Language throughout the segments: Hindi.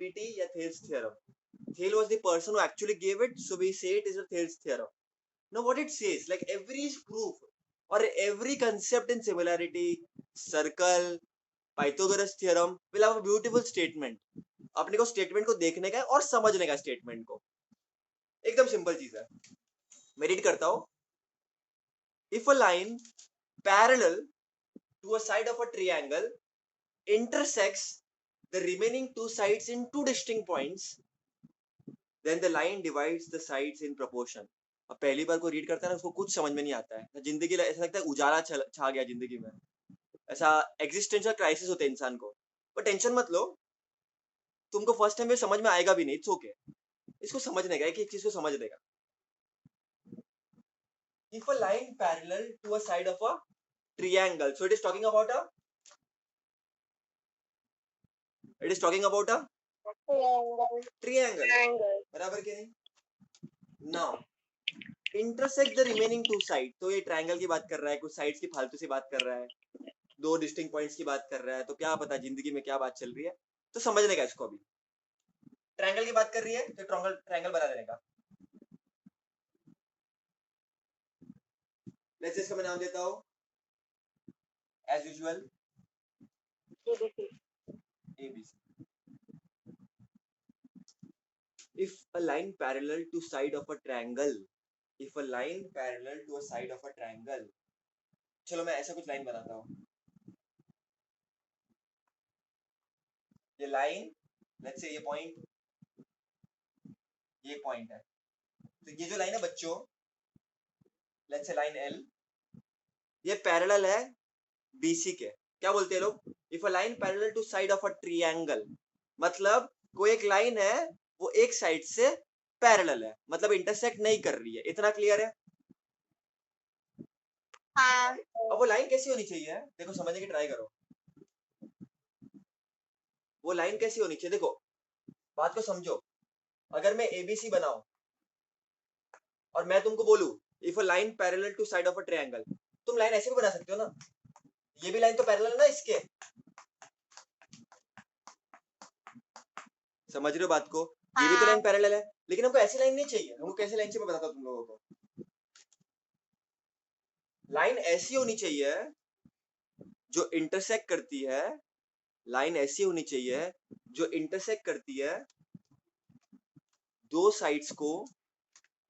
TPT या Thales theorem. Thales was the person who actually gave it, so we say it is a Thales theorem. Now what it says, like every proof or every concept in similarity, circle, Pythagoras theorem will have a beautiful statement. अपने को स्टेटमेंट को देखने का है और समझने का स्टेटमेंट को. एकदम सिंपल चीज है. मैं रीड करता हूं. If a line parallel to a side of a triangle intersects the remaining two sides in two distinct points, then the line divides the sides in proportion. अब पहली बार कोई रीड करता है ना, उसको कुछ समझ में नहीं आता है. जिंदगी ऐसा लगता है उजाला छा गया जिंदगी में. ऐसा एग्जिस्टेंशियल क्राइसिस होता है इंसान को. पर टेंशन मत लो, तुमको फर्स्ट टाइम में समझ में आएगा भी नहीं. It's okay. इसको समझने का, एक चीज को समझ लेगा. If a line parallel to a side of a triangle, so it is talking about a triangle. बराबर के नहीं? Now intersect the remaining two sides. तो ये ट्रायंगल की बात कर रहा है, कुछ साइड्स की फालतू सी बात कर रहा है, दो डिस्टिंक्ट पॉइंट्स की बात कर रहा है. तो क्या पता जिंदगी में क्या बात चल रही है, तो समझने का इसको. अभी ट्रायंगल की बात कर रही है तो ट्रायंगल बना देने का. लेट्स इसका मैं नाम देता हूं as usual ABC. If a line parallel to side of a triangle, चलो मैं ऐसा कुछ लाइन बनाता हूँ. ये लाइन, लेट्स से ये पॉइंट है. तो ये जो लाइन है बच्चों, लेट्स से लाइन L, ये पैरेलल है BC के. क्या बोलते हैं लोग? If a line parallel to side of a triangle, मतलब कोई एक लाइन है वो एक साइड से पैरेलल है, मतलब इंटरसेक्ट नहीं कर रही है. इतना क्लियर है? हाँ. अब वो लाइन कैसी होनी चाहिए? देखो समझने की ट्राई करो. वो लाइन कैसी होनी चाहिए? देखो बात को समझो. अगर मैं ABC बनाऊं और मैं तुमको बोलूं if a line parallel to side of a triangle, तुम लाइन ऐसे भी बना सकते हो ना. ये भी लाइन तो पैरेलल है ना इसके. समझ रहे हो बात को? ये भी तो लाइन पैरेलल है, लेकिन हमको ऐसी लाइन नहीं चाहिए. हमको कैसे लाइन चाहिए मैं बताता हूँ तुम लोगों को. लाइन ऐसी होनी चाहिए जो इंटरसेक्ट करती है. लाइन ऐसी होनी चाहिए जो इंटरसेक्ट करती है दो साइड्स को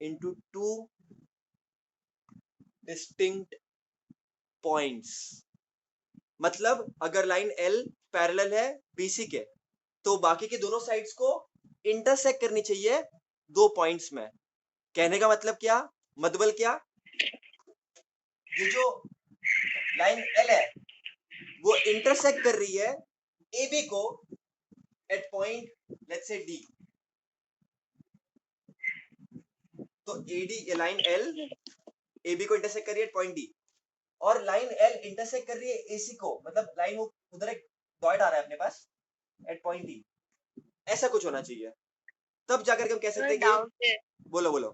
इनटू टू डिस्टिंक्ट पॉइंट्स. मतलब अगर लाइन L पैरेलल है BC के, तो बाकी के दोनों साइड्स को इंटरसेक्ट करनी चाहिए दो पॉइंट्स में. कहने का मतलब क्या, मतलब क्या, ये जो लाइन L है वो इंटरसेक्ट कर रही है AB को at point let's say D. तो AD, ये लाइन L AB को इंटरसेक्ट कर रही है एट पॉइंट D, और लाइन L इंटरसेक्ट कर रही है AC को, मतलब लाइन वो उधर एक डॉट आ रहा है अपने पास एट पॉइंट D. ऐसा कुछ होना चाहिए, तब जाकर के हम कह सकते हैं कि बोलो बोलो.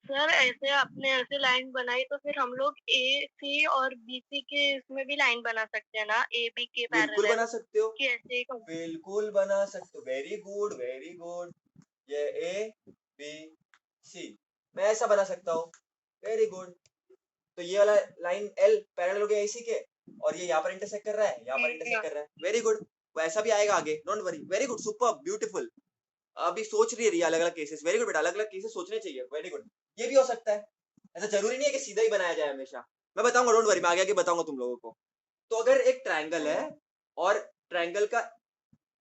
सर ऐसे आपने ऐसे लाइन बनाई तो फिर हम लोग AC और BC के इसमें भी लाइन बना सकते हैं ना, AB के पैरेलल. बिल्कुल बना सकते हो, कैसे? बिल्कुल बना सकते हो. Very good very good. ये ABC मैं ऐसा बना सकता हूँ. Very good. तो ये वाला लाइन L पैरेलल हो गया AC के, और ये यहाँ पर इंटरसेक्ट कर रहा है, यहाँ पर इंटरसेक्ट कर रहा है. Very good. वो ऐसा भी आएगा आगे, don't worry. Very good, super, beautiful. अभी सोच रही है अलग अलग केसेस. वेरी गुड बेटा, अलग अलग केसेस सोचने चाहिए. Very good. ये भी हो सकता है, ऐसा जरूरी नहीं है कि सीधा ही बनाया जाए हमेशा. मैं बताऊंगा, डोंट वरी, मैं आगे आगे बताऊंगा तुम लोगों को. तो अगर एक ट्रायंगल है और ट्रायंगल का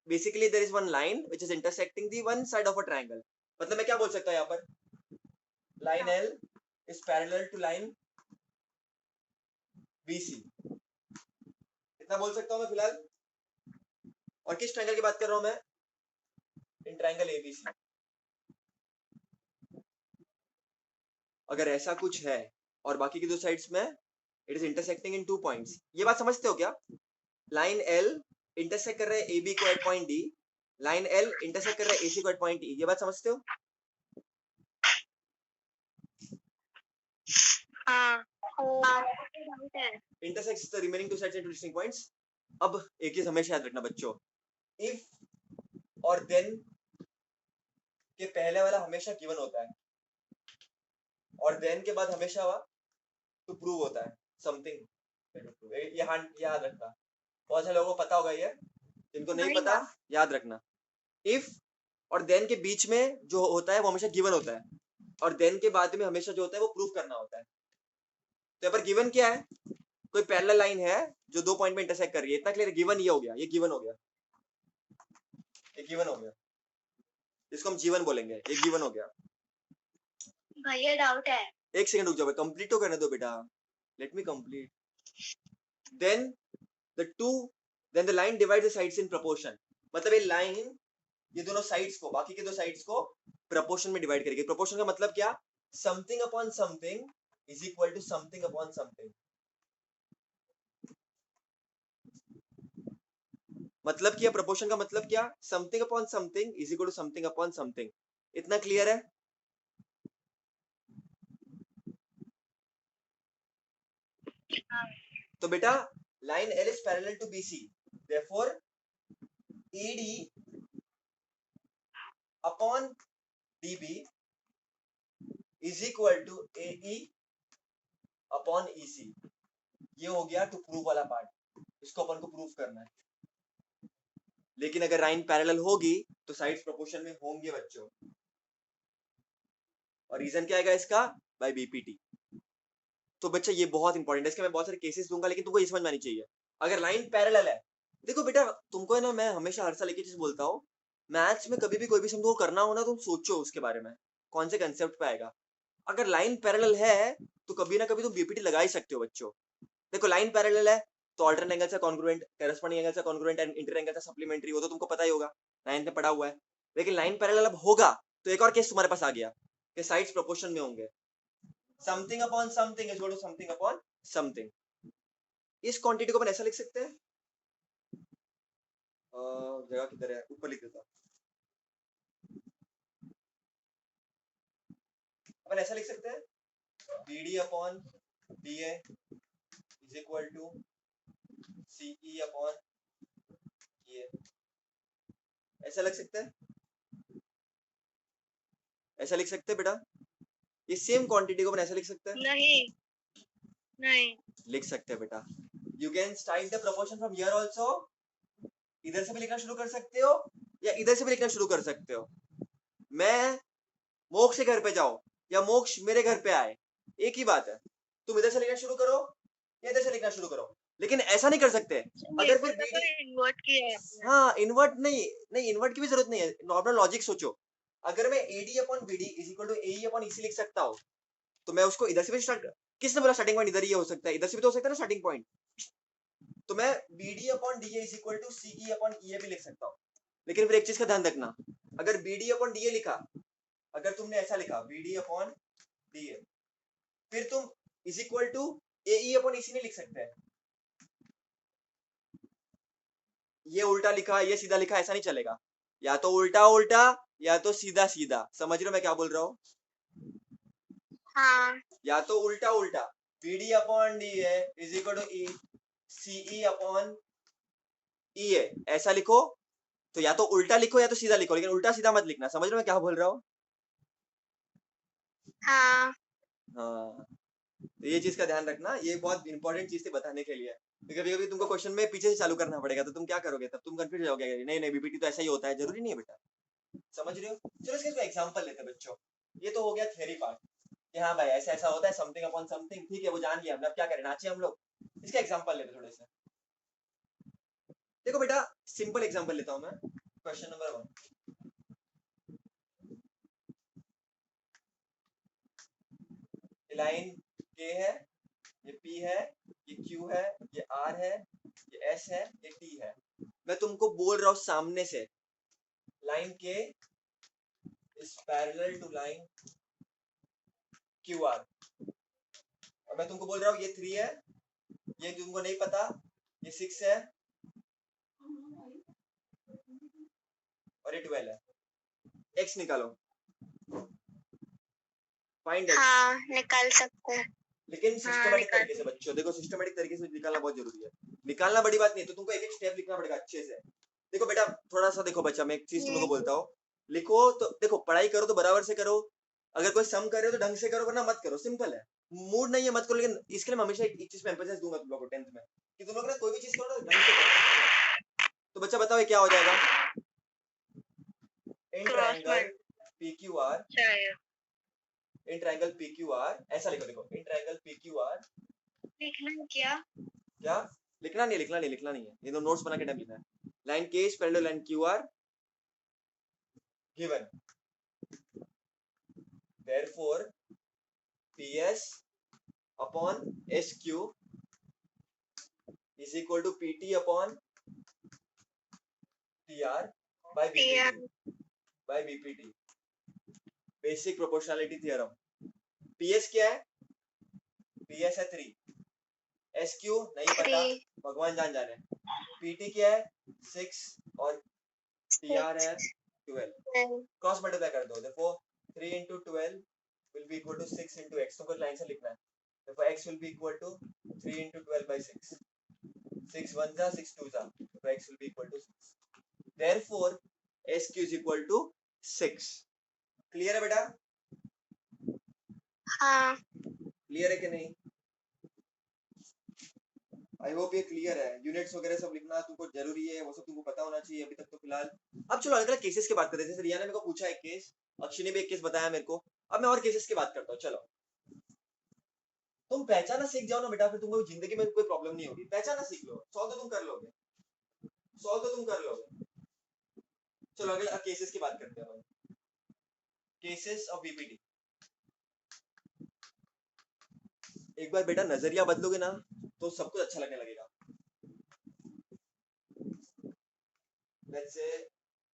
basically there is one line which is intersecting the one side of a triangle, मतलब मैं क्या बोल सकता हूं यहाँ पर, line L is parallel to line BC. इतना बोल सकता हूं मैं फिलहाल. और किस ट्रायंगल की बात कर रहा हूं मैं? In triangle ABC. अगर ऐसा कुछ है और बाकी की दो साइड्स में it is intersecting in two points, ये बात समझते हो क्या? लाइन L इंटरसेक्ट कर रहा है AB को at point D, line L intersect कर रहा है AC को एट पॉइंट E. ये बात समझते हो? हाँ. Intersects the remaining two sides into distinct points. अब एक चीज हमेशा याद रखना बच्चों, if और देन के पहले वाला हमेशा गिवन होता है, और देन के बाद हमेशा वह टू प्रूव होता है समथिंग। याद रखना, बहुत सारे लोगों को पता होगा ये, जिनको नहीं वही पता ना। याद रखना। इफ और देन के बीच में जो होता है वो हमेशा गिवन होता है, और देन के बाद में हमेशा जो होता है वो प्रूव करना होता है। तो यहाँ पर गिवन क्या है, कोई पैरेलल लाइन है जो 2 पॉइंट में इंटरसेक्ट कर रही है, इतना क्लियर। गिवन ये हो गया, ये गिवन हो गया, ये गिवन हो गया, इसको हम जीवन बोलेंगे, ये गिवन हो गया। भैया डाउट है। एक सेकंड रुक जाओ, कंप्लीट तो करने दो बेटा, let me complete. Then the two then the line divide the sides in proportion, मतलब ये लाइन ये दोनों साइड्स को, बाकी के दो साइड्स को प्रोपोर्शन में डिवाइड करेगी। प्रोपोर्शन का मतलब क्या, something upon something is equal to something upon something. मतलब क्या, प्रोपोर्शन का मतलब क्या, something upon something is equal to something upon something. इतना क्लियर है? तो बेटा line L is parallel to BC, therefore ED upon DB is equal to AE upon EC। ये हो गया टू प्रूव वाला पार्ट, इसको अपन को प्रूव करना है। लेकिन अगर लाइन पैरेलल होगी तो साइड्स प्रोपोर्शन में होंगे बच्चों, और रीजन क्या आएगा इसका, बाय बीपीटी। तो बच्चा ये बहुत इंपॉर्टेंट है, इसके मैं बहुत सारे केसेस दूंगा, लेकिन तुमको ये समझ में आनी चाहिए। अगर लाइन पैरेलल है, देखो बेटा तुमको है ना, मैं हमेशा हर साल एक ही चीज बोलता हूँ, मैथ्स में कभी भी कोई भी सम तुमको करना हो ना, तुम सोचो उसके बारे में कौन से कंसेप्ट पे आएगा। अगर लाइन पैरेलल है तो कभी ना कभी तुम बीपीटी लगा ही सकते हो बच्चों। देखो लाइन पैरेलल है तो अल्टरनेट एंगल से कॉन्ग्रुएंट, कॉरेस्पॉन्डिंग एंगल से कॉन्ग्रुएंट एंड इंटर एंगल से सप्लीमेंट्री, वो तो तुमको पता ही होगा, 9th में पढ़ा हुआ है। लेकिन लाइन पैरेलल अब होगा तो एक और केस तुम्हारे पास आ गया कि साइड्स प्रोपोर्शन में होंगे, something upon something is equal to something upon something. इस क्वांटिटी को अपन ऐसा लिख सकते हैं, जगह किधर है, ऊपर लिख देता हूं। अपन ऐसा लिख सकते हैं, BD upon DA is equal to CE upon EA। ऐसा लिख सकते हैं, ऐसा लिख सकते हैं बेटा, ये सेम क्वांटिटी को अपन ऐसा लिख सकते हैं। नहीं नहीं लिख सकते हैं बेटा, you can start the proportion from here also, इधर से भी लिखना शुरू कर सकते हो या इधर से भी लिखना शुरू कर सकते हो। मैं मोक्ष के घर पे जाओ या मोक्ष मेरे घर पे आए, एक ही बात है, तुम इधर से लिखना शुरू करो या इधर से लिखना शुरू करो, लेकिन ऐसा नहीं कर सकते। अगर फिर तो इन्वर्ट किया है आपने। हाँ इन्वर्ट नहीं, नहीं इन्वर्ट की भी जरूरत नहीं है, नॉर्मल लॉजिक सोचो। अगर मैं AD upon BD is equal to AE upon EC लिख सकता हूँ, तो मैं उसको इधर से भी स्टार्ट, किसने बोला स्टार्टिंग पॉइंट इधर ही हो सकता है, इधर से भी तो हो सकता है ना स्टार्टिंग पॉइंट। तो मैं BD upon DA is equal to CE upon EA भी लिख सकता हूँ। लेकिन फिर एक चीज का ध्यान रखना, अगर BD अपॉन DA लिखा, अगर तुमने ऐसा लिखा BD अपॉन DA, फिर तुम is equal to AE upon EC नहीं लिख सकते। ये उल्टा लिखा, ये सीधा लिखा, ऐसा नहीं चलेगा। या तो उल्टा उल्टा या तो सीधा सीधा, समझ रहे हो मैं क्या बोल रहा हूँ? हाँ या तो उल्टा उल्टा, BD upon DA is equal to CE upon EA, ऐसा लिखो। तो या तो उल्टा लिखो या तो सीधा लिखो, लेकिन उल्टा सीधा मत लिखना। समझ रहे हो मैं क्या बोल रहा हूँ? हाँ हाँ, तो ये चीज का ध्यान रखना, ये बहुत इंपॉर्टेंट चीज थी बताने के लिए। कभी कभी तुमको क्वेश्चन में पीछे से चालू करना पड़ेगा, तो तुम क्या करोगे, तब तुम कंफ्यूज हो जाओगे, नहीं नहीं बीपीटी तो ऐसा ही होता है, जरूरी नहीं है बेटा। समझ रहे हो? चलो इसका एग्जांपल लेते हैं बच्चों। ये तो हो गया थियरी पार्ट कि हाँ भाई ऐसा ऐसा होता है, समथिंग अपॉन समथिंग, ठीक है वो जान लिया हमने, अब क्या करें, नाचे हम लोग। इसका एग्जांपल लेते थोड़े से। देखो बेटा सिंपल एग्जांपल लेता हूं मैं, क्वेश्चन नंबर 1। लाइन K है, ये P है, ये Q है, ये R है, ये S है, ये T है। मैं तुमको बोल रहा हूँ सामने से, line K is parallel to line QR, और मैं तुमको बोल रहा हूँ ये 3 है, ये तुमको नहीं पता, ये 6 है और ये 12 है। X निकालो, फाइंड X। हाँ निकाल सकते हैं। लेकिन सिस्टमैटिक निकाल तरीके से बच्चों, देखो सिस्टमैटिक तरीके से निकालना बहुत जरूरी है। निकालना बड़ी बात नहीं है, तो तुमको एक एक स्टेप लिखना पड़ेगा अच्छे से। देखो बेटा थोड़ा सा देखो बच्चा, मैं एक चीज तुम लोग को बोलता हूँ, लिखो तो देखो, पढ़ाई करो तो बराबर से करो, अगर कोई सम कर रहे हो तो ढंग से करो, वरना मत करो, सिंपल है। मूड नहीं है मत करो, लेकिन इसके लिए मैं हमेशा एक चीज पे एम्फेसाइज दूंगा तुम लोग को 10th में, कि तुम लोग ना कोई भी चीज करो ना ढंग से करो। तो बच्चा बताओ ये क्या हो जाएगा? इन क्रॉस ट्रायंगल PQR, शायद इन ट्रायंगल PQR, ऐसा लिखो, देखो इन ट्रायंगल PQR, लिखना क्या? क्या लिखना नहीं है, लिखना नहीं, लिखना नहीं है, ये तो नोट्स बना के टाइम लिखना है। लाइन के is parallel line QR given, therefore PS upon SQ is equal to PT upon TR by BPT, by BPT, basic proportionality theorem. PS क्या है? PS है 3, SQ नहीं पता, भगवान जान जाने। PT क्या है? 6 और TR है 12, क्रॉस मल्टीप्लाई कर दो, देखो 3 into 12 will be equal to 6 into x, तो कुछ लाइन से लिखना है, देखो x will be equal to 3 into 12 by 6, 6 1 जा 6 2 जा, तो x will be equal to 6, therefore SQ is equal to 6। Clear है बेटा? हाँ क्लियर है कि नहीं? आई होप ये क्लियर है। यूनिट्स वगैरह सब लिखना तुमको जरूरी है, वो सब तुमको पता होना चाहिए अभी तक तो फिलहाल। अब चलो अलग अलग केसेस की बात करते हैं, जैसे रिया ने मेरे को पूछा एक केस, अक्षय ने भी एक केस बताया मेरे को, अब मैं और केसेस की बात करता हूँ। चलो तुम पहचाना सीख जाओ ना बेटा, फिर तुमको जिंदगी में कोई प्रॉब्लम नहीं होगी, पहचाना सीख लो, सॉल्व तो तुम कर लोगे, सॉल्व तो तुम कर लोगे। चलो अगले केसेस की बात करते हैं, केसेस ऑफ बीपीटी। एक बार बेटा नजरिया बदलोगे ना तो सब कुछ अच्छा लगने लगेगा। लेट्स से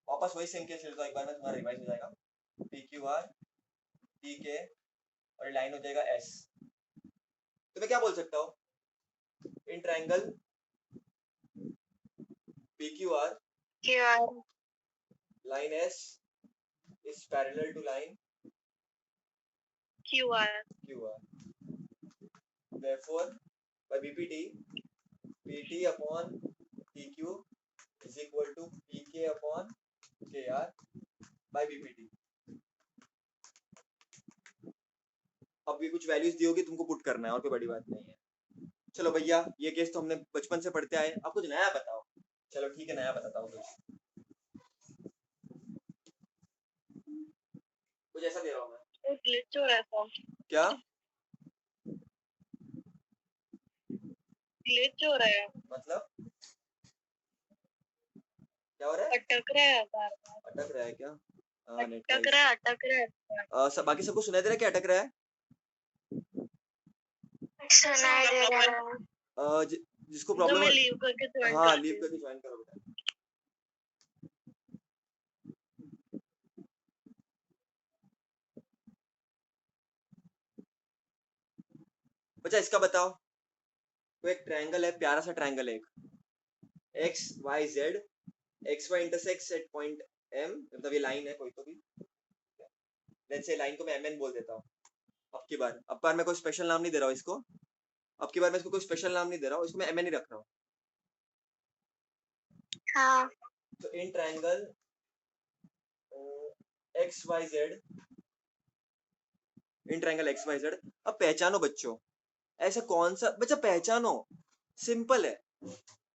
वापस वही सेम केस ले लो एक बार, में तुम्हारा रिवाइज हो जाएगा। PQR TK और लाइन हो जाएगा S, तो मैं क्या बोल सकता हूँ? In triangle PQR line S is parallel to line QR therefore by BPT PT upon TQ is equal to PK upon KR by BPT। अब ये कुछ वैल्यूज दी होगी, तुमको पुट करना है, और कोई बड़ी बात नहीं है। चलो भैया ये केस तो हमने बचपन से पढ़ते आए, अब कुछ नया बताओ। चलो ठीक है नया बताता हूँ, कुछ ऐसा दे रहा हूँ मैं। ग्लिच हो रहा था, क्या ग्लिच हो रहा है, मतलब क्या हो रहा है? अटक रहा है बार बार, अटक रहा है क्या? अटक रहा है, अटक रहा है। बाकी सबको सुनाई दे रहा है क्या अटक रहा है? सुनाई दे रहा है। जिसको तो प्रॉब्लम मैं है, लीव करके ज्वाइन हाँ करती लीव हूँ। करके ज्वाइन करो बेटा। बच्चा इसका बताओ, तो एक ट्रायंगल है, प्यारा सा ट्रायंगल है, एक X Y Z, X Y intersects at point M, मतलब ये लाइन है कोई तो भी, लेट्स से लाइन को मैं एम एन बोल देता हूँ। अब बार मैं कोई स्पेशल नाम नहीं दे रहा हूँ इसको, अब की बार मैं इसको कोई स्पेशल नाम नहीं दे रहा हूँ, इसको मैं एम एन ही रख रहा हूँ। हाँ तो in triangle X Y Z, in triangle X Y Z, अब पहचानो बच्चों, ऐसा कौन सा, बच्चा पहचानो, सिंपल है,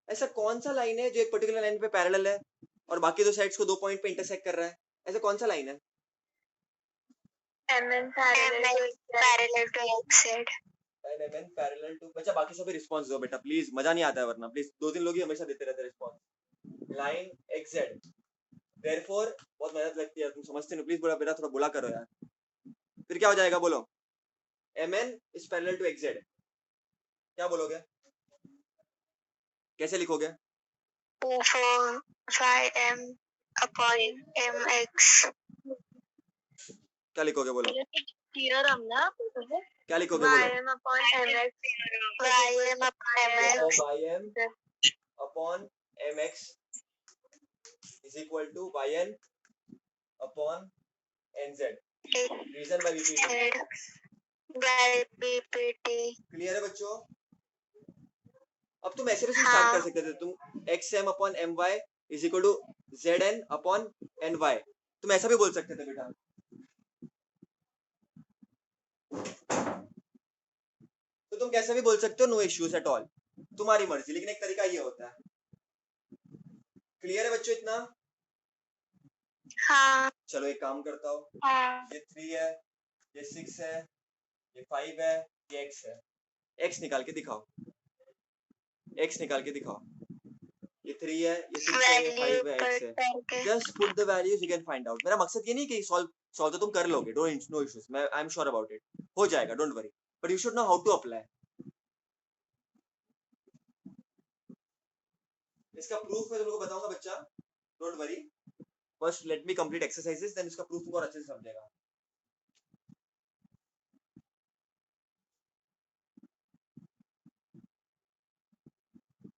ऐसा कौन सा लाइन है जो एक पर्टिकुलर लाइन पे पैरेलल है और बाकी दो साइड्स को दो पॉइंट पे इंटरसेक्ट कर रहा है, ऐसा कौन सा लाइन है? MN parallel to XZ। MN parallel to, बच्चा बाकी सभी रिस्पांस दो बेटा प्लीज, मजा नहीं आता है वरना, प्लीज 2 3 लोग ही हमेशा देते रहते हैं रिस्पांस। लाइन XZ, देयरफॉर बहुत मेहनत लगती है, तुम समझते नहीं, प्लीज बोला बेटा, थोड़ा बोला करो यार। फिर क्या हो जाएगा बोलो? MN is parallel to XZ, क्या बोलोगे, कैसे लिखोगे? O4 YM upon MX। क्या लिखोगे बोलो? थियरम ना, क्या लिखोगे बोलो? YM upon MX, YM upon MX, YM upon MX is equal to YN upon NZ, reason by BPT, by BPT। Clear है बच्चों? अब तुम ऐसे भी स्टार्ट कर सकते थे, तुम XM upon MY is equal to Zn upon Ny। तुम ऐसा भी बोल सकते थे बेटा, तो तुम कैसे भी बोल सकते हो, नो इश्यूज एट ऑल, तुम्हारी मर्जी, लेकिन एक तरीका ये होता है। क्लियर है बच्चों इतना? हाँ चलो एक काम करता हूँ, हाँ ये 3 है, ये 6 है, ये 5 है, ये x है। x निकाल के दिखाओ, x निकाल के दिखाओ। ये 3 है, ये 6 है, ये 5 है, x है। करके just put the values, you can find out. मेरा मकसद ये नहीं कि सॉल्व तो तुम कर लोगे, डोंट, नो इश्यूज, मैं I am sure about it, हो जाएगा, don't worry, but you should know how to apply. इसका प्रूफ मैं तुम लोगों को बताऊंगा बच्चा, don't worry, first let me complete exercises, then इसका प्रूफ तुमको और अच्छे से समझेगा।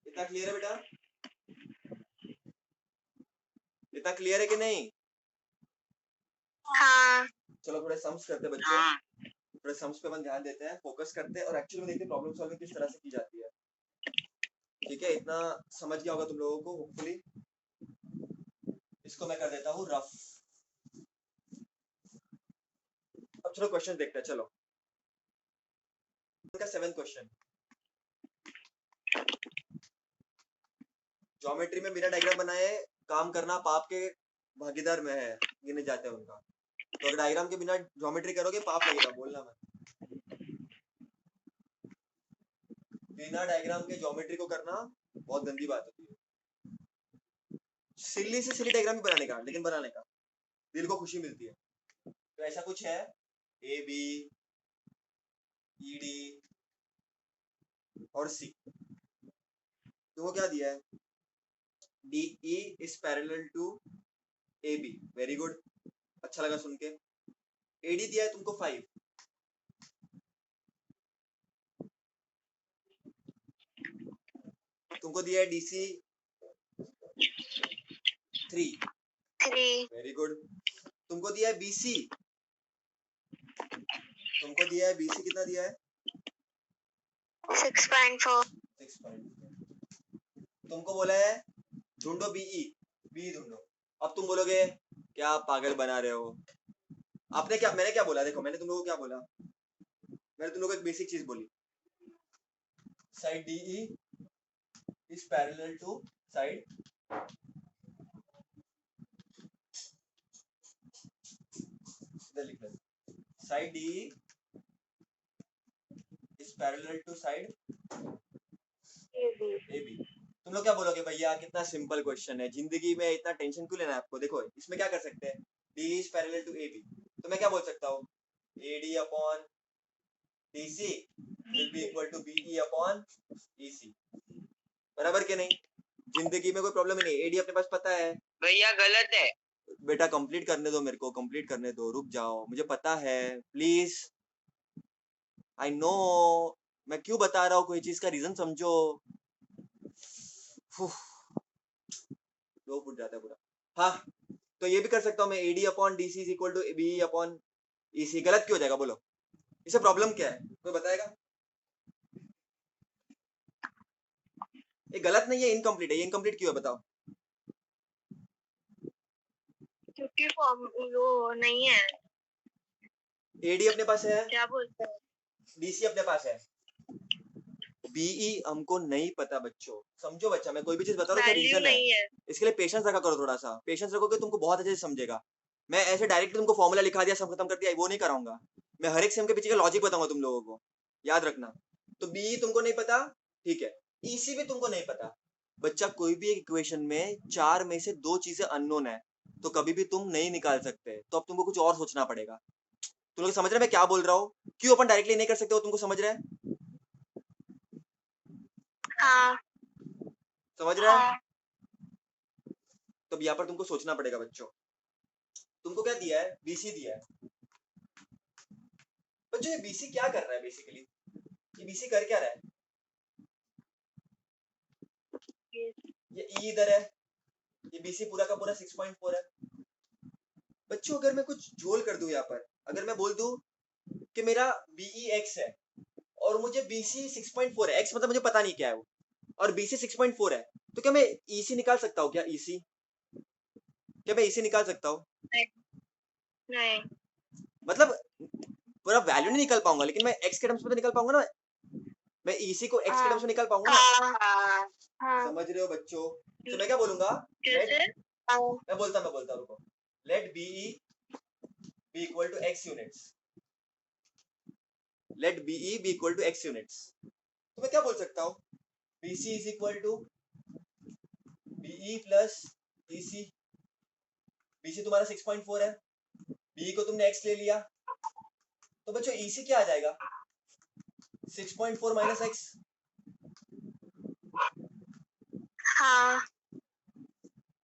इतना क्लियर है बेटा? इतना क्लियर है कि नहीं? हाँ चलो थोड़े सम्स करते हैं बच्चों, थोड़े सम्स पे अपन ध्यान देते हैं, फोकस करते हैं, और एक्चुअली में देखते हैं प्रॉब्लम सॉल्विंग किस तरह से की जाती है। ठीक है, इतना समझ गया होगा तुम लोगों को होपफुली। इसको मैं कर देता हूँ रफ। अब चलो क्वेश्चन देखते हैं, चलो इनका 7th क्वेश्चन। ज्योमेट्री में बिना डायग्राम बनाए काम करना पाप के भागीदार में है, गिने जाते हैं उनका। तो अगर डायग्राम के बिना ज्योमेट्री करोगे पाप लगेगा, बोलना मत। बिना डायग्राम के ज्योमेट्री को करना बहुत गंदी बात होती है। सिल्ली से सिल्ली डायग्राम भी बनाने का, लेकिन बनाने का दिल को खुशी मिलती है। तो ऐसा कुछ है, ए बी ई डी और सी। तुमको क्या दिया है? D E is parallel to A B, very good, अच्छा लगा सुन के। एडी दिया है तुमको 5, तुमको दिया है डीसी 3, 3 वेरी गुड। तुमको दिया है बीसी, तुमको दिया है बीसी, कितना दिया है? 6.4 6.4। तुमको बोला है ढूंढो बीई, बी ढूंढो। अब तुम बोलोगे क्या पागल बना रहे हो, आपने क्या, मैंने क्या बोला, देखो मैंने तुम लोगों को क्या बोला, मैंने तुम लोगों को एक बेसिक चीज बोली, side DE is parallel to side, इधर लिख लो, side DE is parallel to side A B. तुम लोग क्या बोलोगे, भैया कितना सिंपल क्वेश्चन है, जिंदगी में इतना टेंशन क्यों लेना है आपको। देखो इसमें क्या कर सकते हैं, D is parallel to A B, तो मैं क्या बोल सकता हूँ, A D upon D C will be equal to B E upon E C, बराबर के नहीं? जिंदगी में कोई प्रॉब्लम ही नहीं, एडी अपने पास पता है। भैया गलत है। बेटा कंप्लीट करने दो, मेरे को कंप्लीट करने दो, रुक जाओ, मुझे पता है, प्लीज, आई नो, मैं क्यों बता रहा हूँ, कोई चीज का रीजन समझो। लो फुट जाता है पूरा। हाँ, तो ये भी कर सकता हूँ मैं, AD upon D C is equal to B upon E C. गलत क्यों हो जाएगा बोलो, इसे प्रॉब्लम क्या है, कोई बताएगा? ये गलत नहीं है, इनकम्प्लीट है, ये इनकम्प्लीट क्यों है बताओ? क्योंकि वो नहीं है, एडी अपने पास है, क्या बोलते हैं, डीसी अपने पास है, बीई हमको नहीं पता बच्चों, समझो बच्चा, मैं कोई भी चीज बता रहा हूँ, क्या वैल्यू रीजन है, नहीं है। इसके लिए पेशेंस रखा करो, थोड़ा सा पेशेंस रखोगे तुमको बहुत अच्छे से समझेगा। मैं ऐसे डायरेक्ट तुमको फॉर्मूला लिखा दिया सब खत्म कर दिया, वो नहीं कराऊंगा, मैं हर एक सेम के पीछे का लॉजिक बताऊंगा तुम लोगों को, याद रखना। तो बीई तुमको नहीं पता, ठीक है, ईसी भी तुमको नहीं पता। बच्चा कोई भी एक इक्वेशन में 4 में से 2 चीजें अननोन है, तो कभी भी तुम नहीं निकाल सकते, तो अब तुमको कुछ और सोचना पड़ेगा। तुम लोग समझ रहे मैं क्या बोल रहा हूँ, क्यों अपन डायरेक्टली नहीं कर सकते, वो तुमको समझ रहे हैं? हाँ समझ रहा है? हाँ तो अब यहाँ पर तुमको सोचना पड़ेगा बच्चों। तुमको क्या दिया है, बीसी दिया है बच्चों, ये बीसी क्या कर रहा है बेसिकली, ये बीसी कर क्या रहा है, ये ई इधर है, ये बीसी पूरा का पूरा 6.4 है। बच्चों अगर मैं कुछ झोल कर दूं यहाँ पर, अगर मैं बोल दूं कि मेरा बीई एक्स है और मुझे बीसी 6.4 है, एक्स मतलब मुझे पता नहीं क्या है वो, और बीसी 6.4 है, तो क्या मैं EC निकाल सकता हूँ क्या? EC क्या मैं EC निकाल सकता हूँ? नहीं। मतलब पूरा वैल्यू नहीं निकाल पाऊंगा, लेकिन मैं x के टर्म्स में तो निकाल पाऊंगा ना। मैं EC को x के टर्म्स में निकाल पाऊंगा ना। समझ रहे हो बच्चों? तो मैं क्या बोलूंगा? कैसे? मैं बोलता हूँ रुको। Let BE be equal to x units. Let BE be equal to x units. तो मैं क्या बोल सकता हूँ? BC is equal to BE plus EC. BC तुम्हारा 6.4 है, BE को तुमने x ले लिया, तो बच्चों EC क्या आ जाएगा? 6.4 माइनस x। हाँ।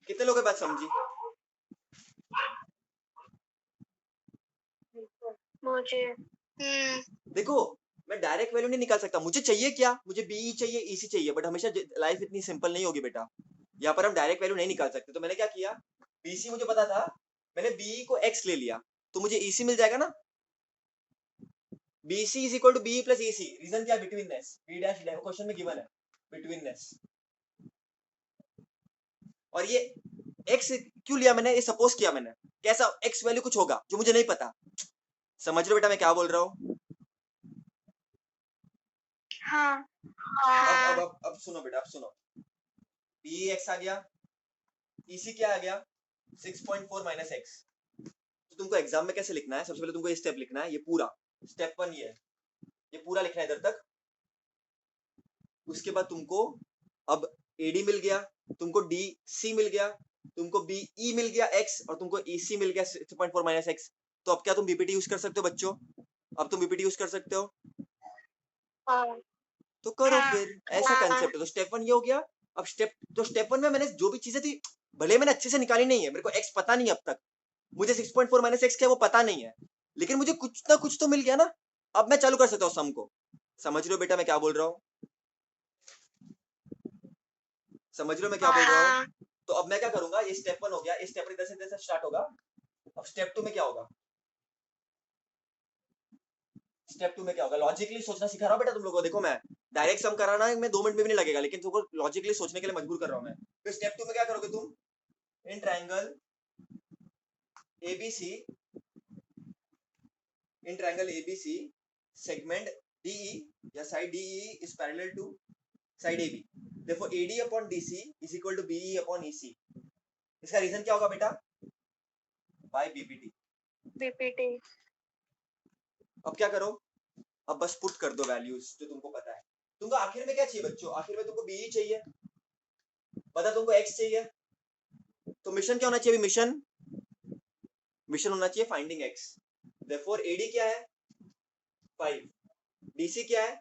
कितने लोगों की बात समझी? मुझे देखो, मैं डायरेक्ट वैल्यू नहीं निकाल सकता। मुझे चाहिए क्या? मुझे BE चाहिए, EC चाहिए, बट हमेशा लाइफ इतनी सिंपल नहीं होगी बेटा। यहाँ पर हम डायरेक्ट वैल्यू नहीं निकाल सकते। तो मैंने क्या किया? BC मुझे पता था, मैंने BE को x ले लिया, तो मुझे EC मिल जाएगा ना। BC is equal to BE plus EC. Reason क्या? बिटवीननेस। B डैश क्वेश्चन में गिवन है बिटवीननेस। और ये x क्यों लिया मैंने? ये सपोज किया मैंने, कैसा x वैल्यू कुछ होगा जो मुझे नहीं पता। समझ रहे हो बेटा मैं क्या बोल रहा हूँ? हाँ। अब सुनो बेटा, अब सुनो। BE x आ गया, EC क्या आ गया? 6.4 माइनस x। तो तुमको एग्जाम में कैसे लिखना है? सबसे पहले तुमको ये स्टेप लिखना है, ये पूरा स्टेप 1 ये पूरा लिखना है इधर तक। उसके बाद तुमको अब AD मिल गया, तुमको DC मिल गया, तुमको BE मिल गया x, और तुमको EC मिल गया 6.4 माइनस x। तो अब क्या तुम BPT यूज कर सकते हो बच्चों? अब तुम BPT यूज कर सकते हो, तो करो फिर। ऐसा कंसेप्ट है। तो स्टेप 1 ये हो गया। अब स्टेप 1 में मैंने जो भी चीजें थी, भले मैंने अच्छे से निकाली नहीं है, मेरे को x पता नहीं अब तक, मुझे 6.4 माइनस x क्या वो पता नहीं है, लेकिन मुझे कुछ ना कुछ तो मिल गया ना। अब मैं चालू कर सकता हूँ सम को। समझ रहे हो बेटा मैं क्या बोल रहा हूँ? समझ रहे हो मैं क्या बोल रहा हूँ? तो अब मैं क्या करूंगा? ये स्टेप 1 हो गया, ये स्टेप इधर से स्टार्ट होगा। अब स्टेप 2 में क्या होगा? स्टेप 2 में क्या होगा? लॉजिकली सोचना सिखा रहा हूँ बेटा तुम लोगों को। देखो, मैं डायरेक्ट सम कराना है, मैं 2 मिनट में भी नहीं लगेगा, लेकिन तुमको लॉजिकली सोचने के लिए मजबूर कर रहा हूँ मैं। तो स्टेप 2 में क्या करोगे तुम? In triangle ABC, in triangle ABC segment DE या side DE is parallel to side AB, therefore AD upon DC is equal to BE upon EC. इसका रीजन क्या होगा बेटा? By BPT। अब क्या करो? अब बस पुट कर दो वैल्यूज जो तुमको पता है। तुमको आखिर में क्या चाहिए बच्चों? आखिर में तुमको BE चाहिए, पता तुमको x चाहिए, तो मिशन क्या होना चाहिए? मिशन होना चाहिए फाइंडिंग x। therefore AD क्या है? 5, DC क्या है?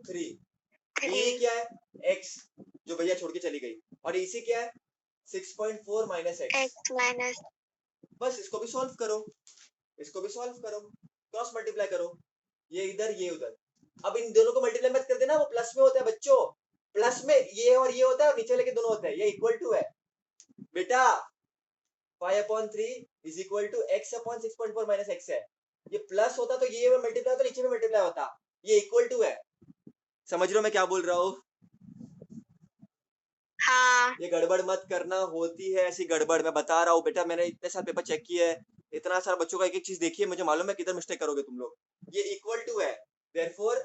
3, BE क्या है? x, जो भैया छोड़ के चली गई, और EC क्या है? 6.4 माइनस x। बस इसको भी सॉल्व करो, इसको भी सॉल्व करो, क्रॉस मल्टीप्लाई करो, ये इधर ये उधर। अब इन दोनों को मल्टीप्लाई मत कर देना, वो प्लस में होता है बच्चों। प्लस में ये और ये होता है, और नीचे लेके दोनों होते हैं, ये इक्वल टू है बेटा। 5/3 is equal to x upon 6.4 minus x है। ये प्लस होता तो ये मल्टीप्लाई होता, नीचे में मल्टीप्लाई होता, ये इक्वल टू है। समझ रहे हो मैं क्या बोल रहा हूँ? हाँ। ये गड़बड़ मत करना, होती है ऐसी गड़बड़, मैं बता रहा हूँ बेटा। मैंने इतने सारे पेपर चेक किए है, इतना सारा बच्चों का एक एक चीज देखी है, मुझे मालूम है किधर मिस्टेक करोगे तुम लोग। ये इक्वल टू है, therefore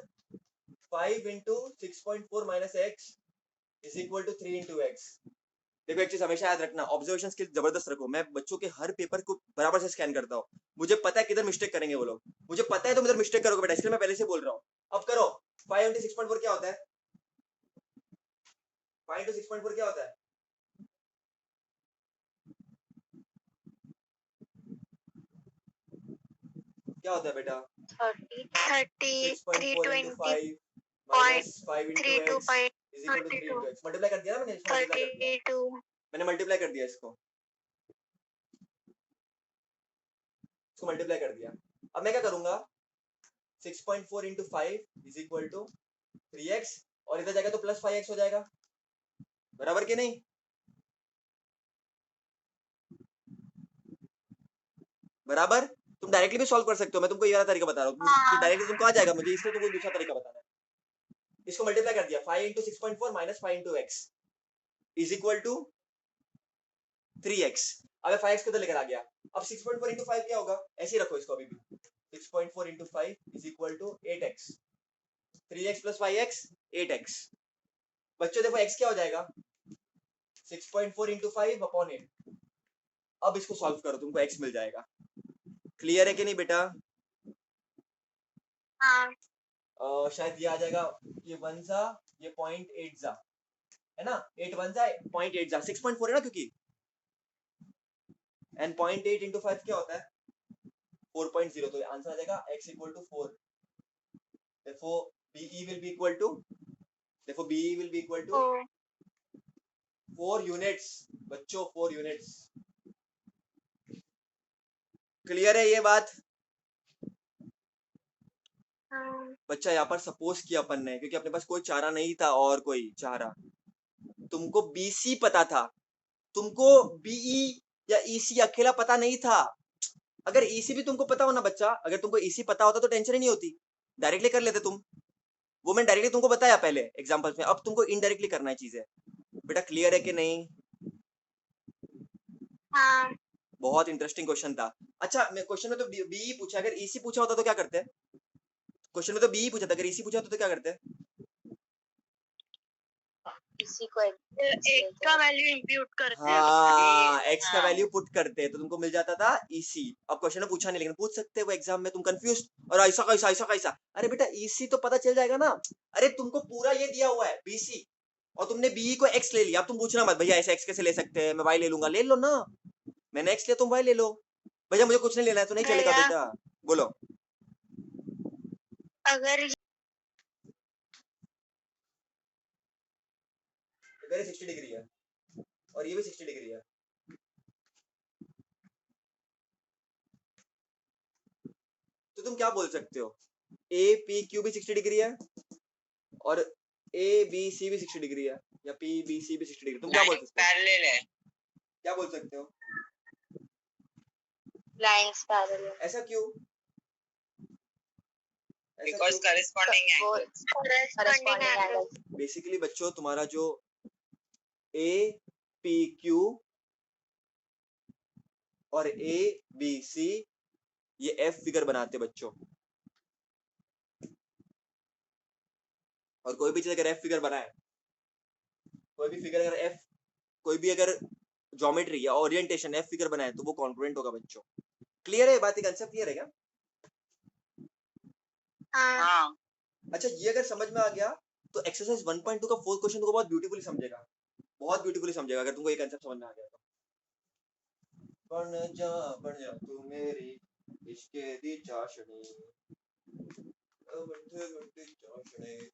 5 into 6.4 minus x is equal to 3 into x। देखो एक चीज हमेशा याद रखना, ऑब्जर्वेशन स्किल जबरदस्त रखो। मैं बच्चों के हर पेपर को बराबर से स्कैन करता हूँ, मुझे पता है किधर मिस्टेक करेंगे वो लोग, मुझे पता है तुम इधर मिस्टेक करोगे बेटा, इसलिए मैं पहले से बोल रहा हूँ। अब करो, 5 into 6.4 क्या होता है? 5 into 6.4 क्या होता है? क्या होता है बेटा? 6.4 into 5 minus 5 into x is equal to 3 into x। Multiply कर दिया ना मैंने, इसको मल्टीप्लाई कर दिया, मैंने मल्टीप्लाई कर दिया इसको मल्टीप्लाई कर दिया। अब मैं क्या करूंगा? 6.4 into 5 is equal to 3x, और इधर जाएगा तो प्लस 5x हो जाएगा, बराबर के नहीं? बराबर। तुम डायरेक्टली भी सॉल्व कर सकते हो, मैं तुमको ये वाला तरीका बता रहा हूँ, डायरेक्टली तुमको आ जाएगा, मुझे इसलिए तुमको दूसरा तरीका बताना है। इसको मल्टीप्लाई कर दिया, 5 into 6.4 minus 5 into x, is equal to 3x। अगर 5x को तो लेकर आ गया, अब 6.4 इंटू 5 क्या होगा, ऐसे ही रखो इसको अभी भी। 6.4 into 5 is equal to 8x। 3x plus 5x 8x। बच्चों देखो x क्या हो जाएगा, 6.4 इंटू 5 अपॉन 8। अब इसको सॉल्व करो, तुमको x मिल जाएगा। क्लियर है कि नहीं बेटा? हाँ शायद ये आ जाएगा, ये 1 सा, ये 0.8 सा, है ना, 8 1 सा 0.8 सा, 6.4 है ना क्योंकि, एंड 0.8 इंटू 5 क्या होता है 4.0, तो आंसर आ जाएगा x equal to 4। therefore BE will be equal to, therefore BE will be equal to ओ 4 यूनिट्स। बच्चों 4 यूनिट्स। क्लियर है ये बात? हाँ बच्चा यहाँ पर सपोज किया अपन ने, क्योंकि अपने पास कोई चारा नहीं था और कोई चारा। तुमको BC पता था, तुमको BE या EC अकेला पता नहीं था। अगर EC भी तुमको पता हो ना बच्चा, अगर तुमको EC पता होता तो टेंशन ही नहीं होती, डायरेक्टली कर लेते तुम। वो मैंने डायरेक्टली तुमको बताया पहले एग्जांपल्स में, अब तुमको इनडायरेक्टली करना है चीजें। बेटा क्लियर है कि नहीं? हाँ बहुत इंटरेस्टिंग क्वेश्चन था। अच्छा, मैं क्वेश्चन में तो बीई पूछा, अगर ईसी पूछा होता तो क्या करते हैं? क्वेश्चन में तो बीई पूछा था, अगर ईसी पूछा होता तो क्या करते हैं? इसी को एक का वैल्यू इंप्यूट करते हैं हाँ, एक्स का हाँ। वैल्यू पुट करते तो तुमको मिल जाता था ईसी। अब क्वेश्चन में पूछा नहीं, लेकिन पूछ सकते हैं वो एग्जाम में, तुम कंफ्यूज और ऐसा कैसा ऐसा कैसा। अरे बेटा ईसी तो पता चल जाएगा ना। अरे तुमको पूरा ये दिया हुआ है बीसी, और तुमने बीई को एक्स ले लिया। अब तुम पूछना मत भैया ऐसे एक्स कैसे ले सकते हैं, मैं वाई ले लूंगा। ले लो ना, मैंने एक्स लिया तुम वाई ले लो। भैया मुझे कुछ नहीं लेना है तो नहीं चलेगा भैया बेटा। बोलो। अगर अगर 60 डिग्री है और ये भी 60 डिग्री है, तो तुम क्या बोल सकते हो, ए पी क्यू भी 60 डिग्री है और ए बी सी भी 60 डिग्री है, या पी बी सी भी 60 डिग्री, तुम क्या बोल सकते हो? पैरेलल है, क्या बोल सकते हो? लाइंस पैरेलल ऐसा क्यों? ऐसा बिकॉज़ क्यों? Corresponding angles, corresponding angle basically बच्चों तुम्हारा जो ए पी क्यू और ए बी सी ये एफ फिगर बनाते बच्चों। और कोई भी चीज अगर एफ फिगर बनाए, कोई भी फिगर अगर एफ, कोई भी अगर ज्योमेट्री या ओरिएंटेशन एफ फिगर बनाए तो वो कॉन्ग्रुएंट होगा बच्चों। क्लियर है बात? कंसेप्ट क्लियर है क्या? हाँ हाँ अच्छा, ये अगर समझ में आ गया तो एक्सरसाइज 1.2 का फोर्थ क्वेश्चन तुमको बहुत ब्यूटीफुली समझेगा, बहुत ब्यूटीफुली समझेगा अगर तुमको ये कंसेप्ट समझ में आ गया तो। बन जा तू मेरी इश्क दी चाशनी,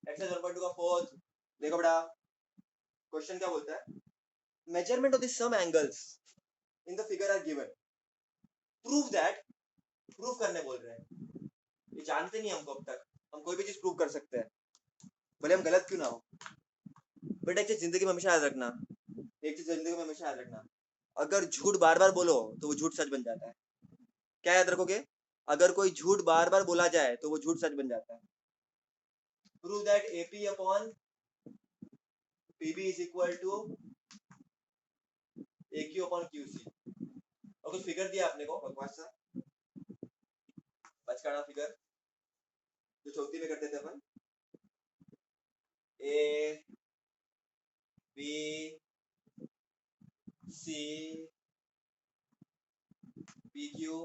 एक्सरसाइज 1.2 का फोर्थ देखो बेटा। क्वेश्चन क्या बोलता है, measurement of the some angles in the figure are given, prove that, prove करने बोल रहे हैं। ये जानते नहीं हमको अब तक, हम कोई भी चीज प्रूव कर सकते हैं भले हम गलत क्यों ना हो। बेटा एक चीज जिंदगी में हमेशा याद रखना, एक चीज जिंदगी में हमेशा याद रखना, अगर झूठ बार बार बोलो तो वो झूठ सच बन जाता है। क्या याद रखोगे? अगर कोई झूठ बार बार बोला जाए तो वो झूठ सच बन जाता है। Prove that AP upon PB is equal to AQ upon QC. और कुछ फिगर दिया आपने को बकवास सा बचकाना फिगर जो चौथी में करते थे अपन, A B C P Q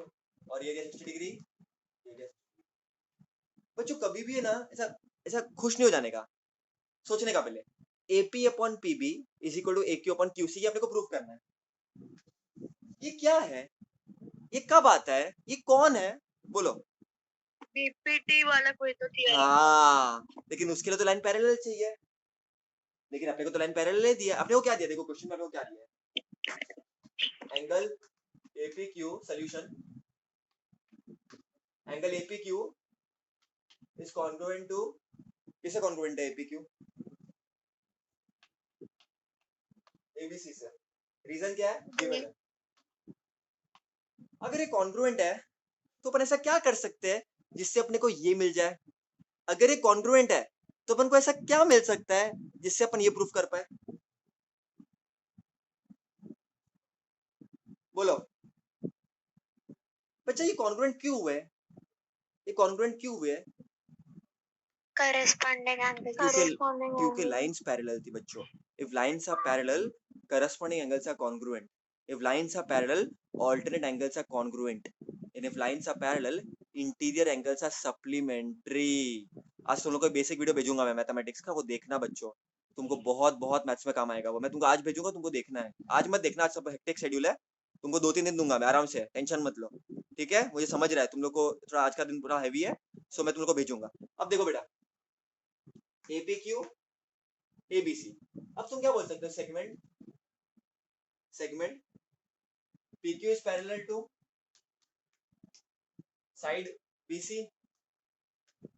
और ये 60 डिग्री। बच्चों कभी भी है ना ऐसा ऐसा खुश नहीं हो जाने का, सोचने का पहले। AP upon PB is equal to AQ upon QC, ये अपने को प्रूव करना है। ये क्या है, ये कब आता है, ये कौन है, बोलो। बीपीटी वाला कोई तो थियरम हाँ, लेकिन उसके लिए तो लाइन पैरेलल चाहिए, लेकिन अपने को तो लाइन पैरेलल दिया। अपने को क्या दिया, देखो क्वेश्चन में अपने को क्या दिया है, angle APQ solution, angle APQ is congruent to, किससे कॉन्ग्रुएंट है एपीक्यू? एबीसी से। रीजन क्या है, गिवन है। अगर ये कॉन्ग्रुएंट है तो अपन ऐसा क्या कर सकते हैं जिससे अपने को ये मिल जाए? अगर ये कॉन्ग्रुएंट है तो अपन को ऐसा क्या मिल सकता है जिससे अपन ये प्रूफ कर पाए? बोलो बच्चा ये कॉन्ग्रुएंट क्यों हुए? ये कॉन्ग्रुएंट क्यों हुए? Corresponding angle. क्योंकि लाइंस पैरेलल थी बच्चों. If lines are parallel, corresponding angles are congruent. If lines are parallel, alternate angles are congruent. And if lines are parallel, interior angles are supplementary. आज तुम लोग को बेसिक वीडियो भेजूंगा मैं मैथमेटिक्स का, वो देखना बच्चों. तुमको बहुत बहुत मैथ्स में काम आएगा वो. मैं तुमको आज भेजूंगा, तुमको देखना है. आज मत देखना, आज सब हेक्टिक शेड्यूल है. तुमको 2-3 दिन दूंगा मैं आराम से, टेंशन मत लो. ठीक है, मुझे समझ रहा है तुम लोग को थोड़ा आज का दिन पूरा हैवी है, सो मैं तुम लोग को भेजूंगा. अब देखो बेटा, APQ ABC. अब तुम क्या बोल सकते हो? Segment PQ is parallel to side BC.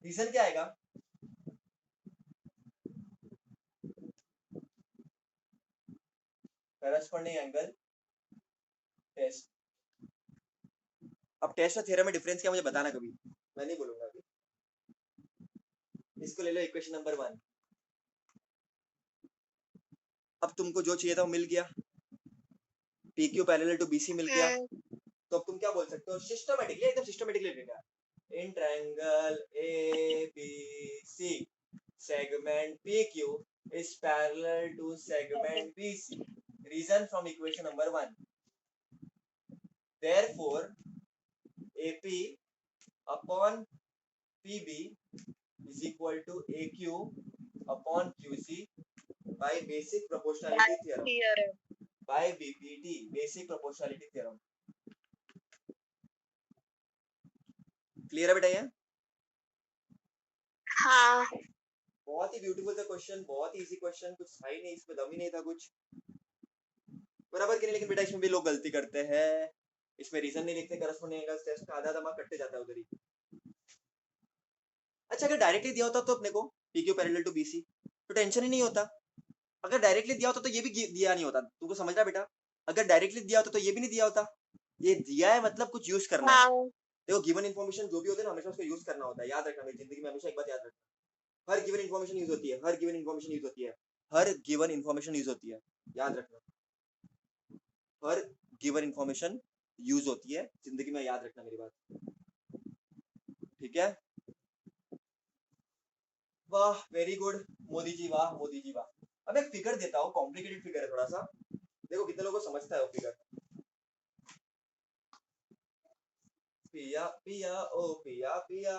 Reason क्या आएगा? Corresponding angle test. अब टेस्ट और थ्योरम में डिफरेंस क्या मुझे बताना कभी, मैं नहीं बोलूंगा अभी. इसको ले लो इक्वेशन नंबर 1. अब तुमको जो चाहिए था वो मिल गया, PQ पैरेलल टू BC मिल गया. तो अब तुम क्या बोल सकते हो? सिस्टमैटिकली, एकदम सिस्टमैटिकली लिखेगा. In triangle ABC segment PQ is parallel to segment BC. Reason from equation number 1. Therefore, AP upon PB is equal to AQ upon QC by basic proportionality theorem. By BPT, basic proportionality theorem. Clear है बेटा ये? हाँ. बहुत ही ब्यूटीफुल था क्वेश्चन, बहुत ही इजी क्वेश्चन, कुछ था ही नहीं इसमें, दम ही नहीं था कुछ. बराबर कि नहीं? लेकिन बेटा इसमें भी लोग गलती करते हैं, इसमें रीजन नहीं लिखते. करस्पॉन्डिंग एंगल्स टेस्ट का आधा दिमाग कटते जाता है उधर ही. अच्छा, अगर डायरेक्टली दिया होता तो अपने को PQ पैरेलल टू BC तो टेंशन ही नहीं होता. अगर डायरेक्टली दिया होता तो ये भी दिया नहीं होता. तुमको समझ रहा बेटा? अगर डायरेक्टली दिया होता तो ये भी नहीं दिया होता. ये दिया है मतलब कुछ यूज करना है. देखो, गिवन इन्फॉर्मेशन जो भी होता है ना, हमेशा उसको यूज करना होता है. याद रखना मेरी जिंदगी में हमेशा एक बात याद रखना, हर गिवन इन्फॉर्मेशन यूज होती है. हर गिवन इन्फॉर्मेशन यूज होती है. हर गिवन इन्फॉर्मेशन यूज होती है. याद रखना, हर गिवन इन्फॉर्मेशन यूज होती है जिंदगी में. याद रखना मेरी बात, ठीक है? वाह, वेरी गुड मोदी जी, वाह मोदी जी वाह. अब एक फिगर देता हूँ, कॉम्प्लिकेटेड फिगर है थोड़ा सा. देखो कितने लोगों को समझता है वो फिगर. पिया पिया ओ पिया पिया,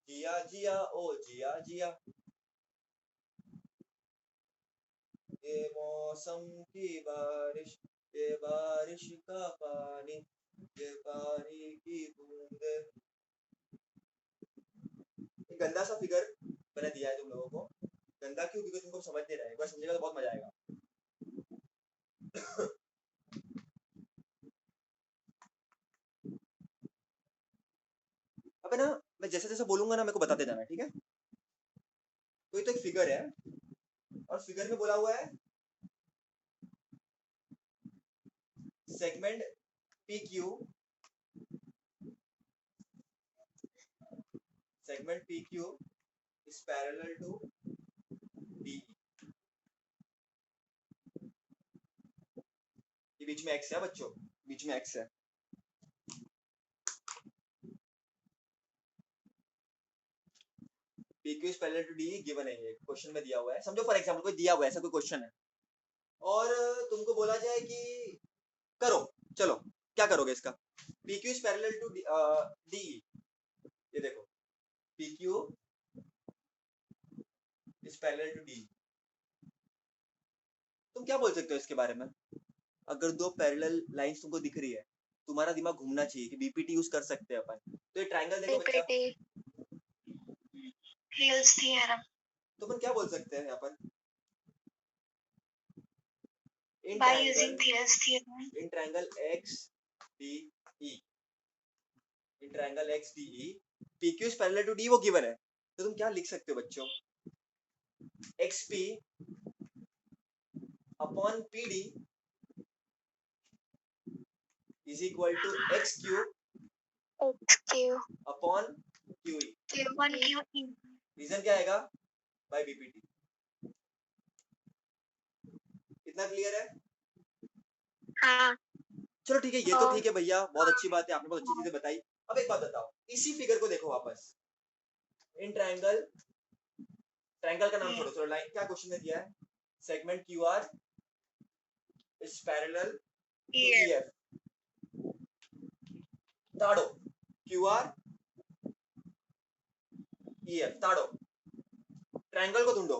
जिया जिया ओ जिया जिया, ये मौसम की बारिश, ये बारिश का पानी, ये पानी की बूंदे. गंदा सा फिगर मैंने दिया है तुम लोगों को. गंदा क्यों? क्योंकि तुमको समझ नहीं रहा है. एक बार समझेगा तो बहुत मजा आएगा. अब है ना, मैं जैसे जैसे बोलूंगा ना मेरे को बताते जाना, ठीक है? तो ये तो एक फिगर है, और फिगर में बोला हुआ है segment PQ, segment PQ is parallel to DE. ये बीच में x है बच्चों, बीच में x है. PQ is parallel to DE given है, ये क्वेश्चन में दिया हुआ है. समझो फॉर एग्जांपल कोई दिया हुआ है, ऐसा कोई क्वेश्चन है और तुमको बोला जाए कि करो, चलो क्या करोगे इसका? PQ is parallel to DE. ये देखो, PQ is parallel to DE. तुम क्या बोल सकते हो इसके बारे में? अगर दो पैरेलल लाइंस तुमको दिख रही है, तुम्हारा दिमाग घूमना चाहिए कि BPT यूज कर सकते हैं अपन. तो ये ट्रायंगल देखो बच्चा, Hill's theorem. तो अपन क्या बोल सकते हैं यहाँ पर? By using Hill's theorem. In triangle XDE, in triangle XDE PQ is parallel to D वो गिवन है. तो तुम क्या लिख सकते हो बच्चों? XP upon PD is equal to XQ upon QE. Reason क्या आएगा? Bye BPT. इतना क्लियर है? हाँ. चलो ठीक है, ये तो ठीक है भैया, बहुत अच्छी बात है, आपने बहुत अच्छी चीजें बताई। अब एक बात बताओ, इसी फिगर को देखो वापस, इन ट्रायंगल, ट्रायंगल का नाम छोड़ो, चलो लाइन, क्या क्वेश्चन में दिया है, segment Q R is parallel to E EF. F, ताड़ो क्यू आर ई एफ, ताड़ो ट्रायंगल को ढूंढो,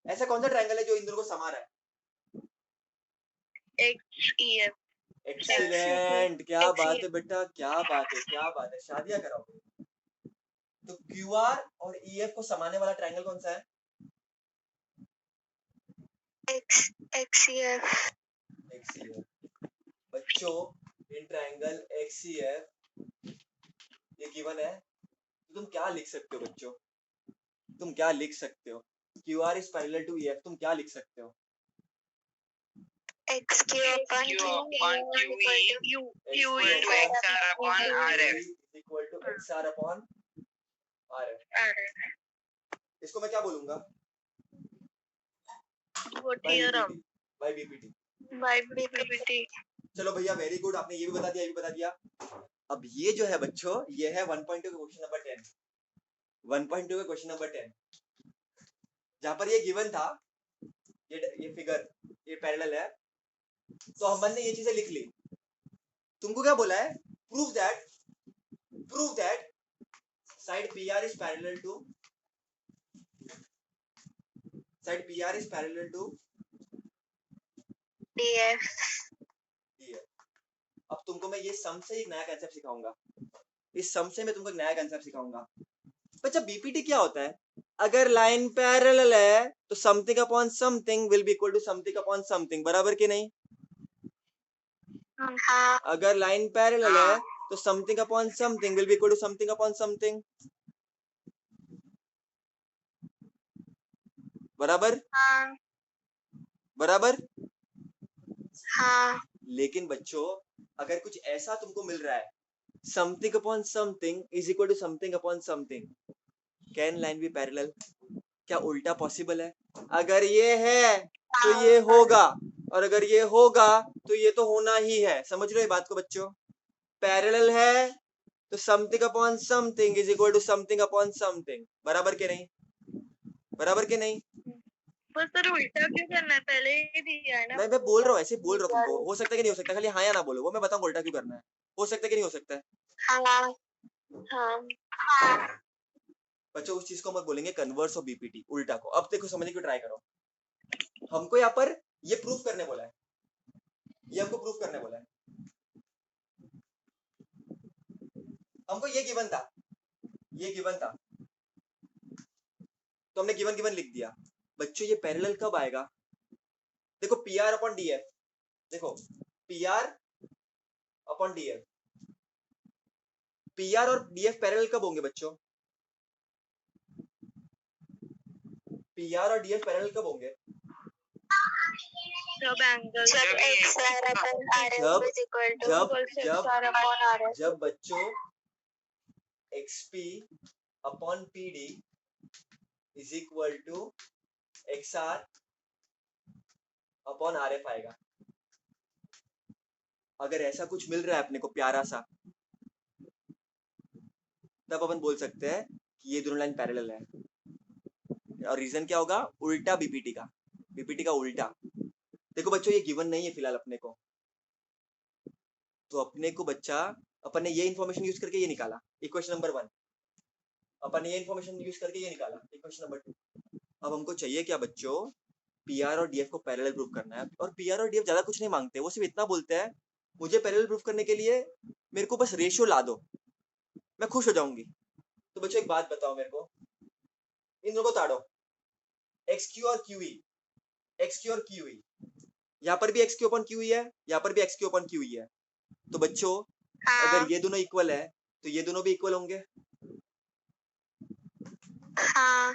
ऐसा कौन सा ट्रायंगल है जो इन दोनों को समा रहा है? XEF. एक्सीलेंट, क्या बात है बेटा, क्या बात है, क्या बात है, शादियां कराओगे। तो क्यू आर और ई एफ को समाने वाला ट्रायंगल कौन सा है? XEF. XEF। बच्चों, इन ट्रायंगल XEF ये गिवन है, तो तुम क्या लिख सकते हो बच्चों? तुम क्या लिख सकते हो? QR is parallel to EF, तुम क्या लिख सकते हो? XQ upon Q QE equal to XR upon RF. is equal to XR upon RF. इसको मैं क्या बोलूंगा? वो theorem. by BPT. By BPT. चलो भैया, वेरी गुड, आपने ये भी बता दिया, ये भी बता दिया। अब ये जो है बच्चों, ये है 1.2 का क्वेश्चन नंबर 10, 1.2 का क्वेश्चन नंबर 10, जहां पर ये गिवन था, ये फिगर, ये पैरेलल है, तो हमने ये चीजें लिख ली। तुमको क्या बोला है? Prove that side PR is parallel to DF. अब तुमको मैं ये सम से एक नया कंसेप्ट सिखाऊंगा, इस सम से मैं तुमको एक नया कंसेप्ट सिखाऊंगा। बच्चा, बीपीटी क्या होता है? अगर लाइन पैरेलल है तो something upon something will be equal to something upon something, बराबर कि नहीं? हाँ. अगर लाइन पैरेलल है तो something upon something will be equal to something upon something, बराबर? हाँ. बराबर? हाँ. लेकिन बच्चों, अगर कुछ ऐसा तुमको मिल रहा है, something upon something is equal to something upon something, can line be parallel? क्या उल्टा पॉसिबल है? अगर ये है तो ये होगा, और अगर ये होगा तो ये तो होना ही है। समझ रहे हो ये बात को बच्चों? पैरेलल है तो something upon something is equal to something upon something, बराबर के नहीं? बराबर के नहीं? बस सर उल्टा क्यों करना है, पहले ही दिया है ना। मैं बोल रहा हूँ, ऐसे बोल रहा हूँ तुमको, हो सकता है कि नहीं हो सकता, खाली हाँ या ना बोलो, वो मैं बताऊंगा उल्टा क्यों करना है, हो सकता है कि नहीं हो सकता है। हाँ. हाँ. बच्चों, उस चीज को मत बोलेंगे कन्वर्स ऑफ बीपीटी, उल्टा को। अब देखो, समझने की ट्राई करो, हमको यहाँ पर ये प्रूफ करने बोला है, ये हमको प्रूफ करने बोला है, हमको ये गिवन था, ये गिवन था, तो हमने गिवन लिख दिया। बच्चों, ये पैरेलल कब आएगा? देखो, PR अपॉन DF, देखो PR अपॉन DF, PR और DF पैरेलल कब होंगे बच्चों? PR और DF पैरेलल कब होंगे? जब एंगल जब XR upon RF is equal to जब बच्चों XP upon PD is equal to XR upon RF आएगा। अगर ऐसा कुछ मिल रहा है अपने को प्यारा सा, तब अपन बोल सकते हैं कि ये दोनों लाइन पैरेलल है। और रीजन क्या होगा? उल्टा बीपीटी का उल्टा। देखो बच्चों, ये गिवन नहीं है फिलहाल अपने को, तो अपने को बच्चा, अपन ने ये इन्फॉर्मेशन यूज करके ये निकाला इक्वेशन नंबर 1, अपन ने ये इन्फॉर्मेशन यूज करके ये निकाला इक्वेशन नंबर 2। अब हमको चाहिए क्या बच्चों? PR और DF को पैरेलल प्रूफ करना है, और PR और DF ज्यादा कुछ नहीं मांगते, वो सिर्फ इतना बोलते हैं, मुझे पैरेलल प्रूफ करने के लिए मेरे को बस रेशियो ला दो, मैं खुश हो जाऊंगी। तो बच्चों, एक बात बताओ मेरे को, इन दोनों को ताड़ो, XQ और QE, यहाँ पर भी XQ अपॉन QE है, यहाँ पर भी XQ अपॉन QE है, तो बच्चों अगर ये दोनों इक्वल है तो ये दोनों भी इक्वल होंगे। हाँ.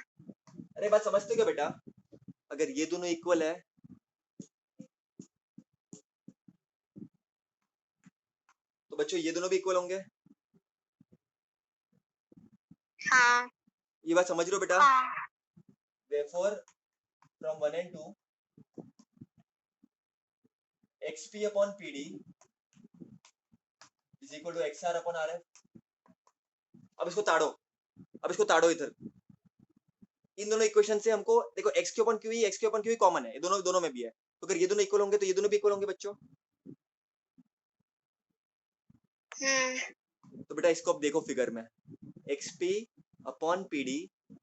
अरे बात समझते हो क्या बेटा? अगर ये दोनों इक्वल है तो बच्चों ये दोनों भी इक्वल होंगे। हाँ. ये बात समझ रहे हो बेटा? हाँ. Therefore, from 1 and 2, XP upon PD is equal to X R upon R F. अब इसको ताड़ो इधर। इन दोनों इक्वेशन से हमको देखो x Q upon Q common है, ये दोनों में भी है, तो अगर ये दोनों इक्वल होंगे तो ये दोनों भी इक्वल होंगे बच्चों। तो बेटा इसको अब देखो फिगर में, X P upon P D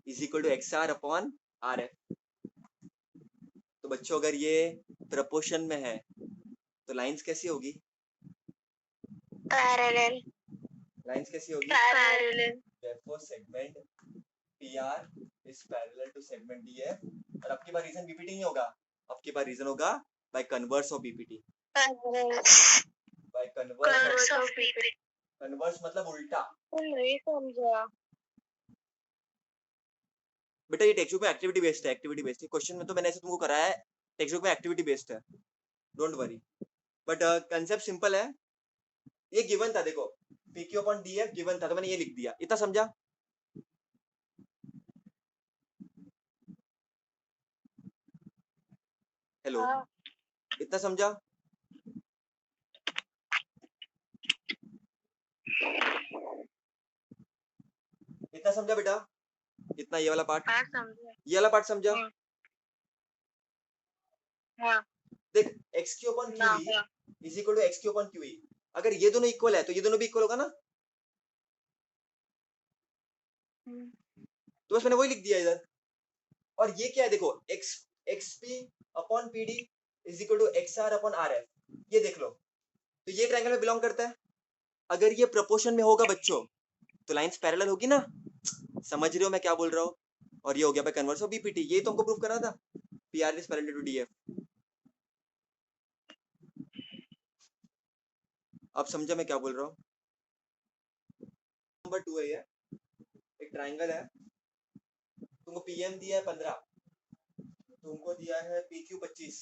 is equal to X R upon R F. तो बच्चों अगर ये प्रपोर्शन में है तो लाइंस कैसी होगी? पैरेलल। लाइंस कैसी होगी? Parallel. therefore segment PR is parallel to segment DF। और आपके पास रीजन बीपीटी नहीं होगा, आपके पास रीजन होगा bye converse of BPT. Bye converse of BPT. Converse मतलब उल्टा। नहीं समझा बेटा ये टेक्स्ट बुक में एक्टिविटी बेस्ड है, क्वेश्चन में तो मैंने ऐसे तुमको कराया है, टेक्स्ट बुक में एक्टिविटी बेस्ड है, don't worry. But concept simple है, ये गिवन था देखो, PQ अपॉन DF गिवन था तो मैंने ये लिख दिया, इतना समझा? हेलो, इतना समझा? इतना समझा बेटा? इतना ये वाला पार्ट? हाँ समझा। ये वाला पार्ट समझा? हाँ। देख X Q upon Q is equal to X Q upon Q. अगर ये दोनों इक्वल है तो ये दोनों भी इक्वल होगा ना, तो बस मैंने वही लिख दिया इधर। और ये क्या है देखो, X X P upon P D is equal to X R upon R F, ये देख लो, तो ये ट्रायंगल में बिलोंग करता है। अगर ये प्रोपोर्शन में होगा बच्चों तो लाइंस पैरेलल होगी ना, समझ रहे हो मैं क्या बोल रहा हूँ? और ये हो गया बाय कन्वर्स ऑफ बीपीटी, ये तो हमको प्रूव करना था, PR is parallel to DF. अब समझा मैं क्या बोल रहा हूँ? नंबर 2 है, ये एक ट्रायंगल है, तुमको पीएम दिया है 15, तुमको दिया है पीक्यू 25,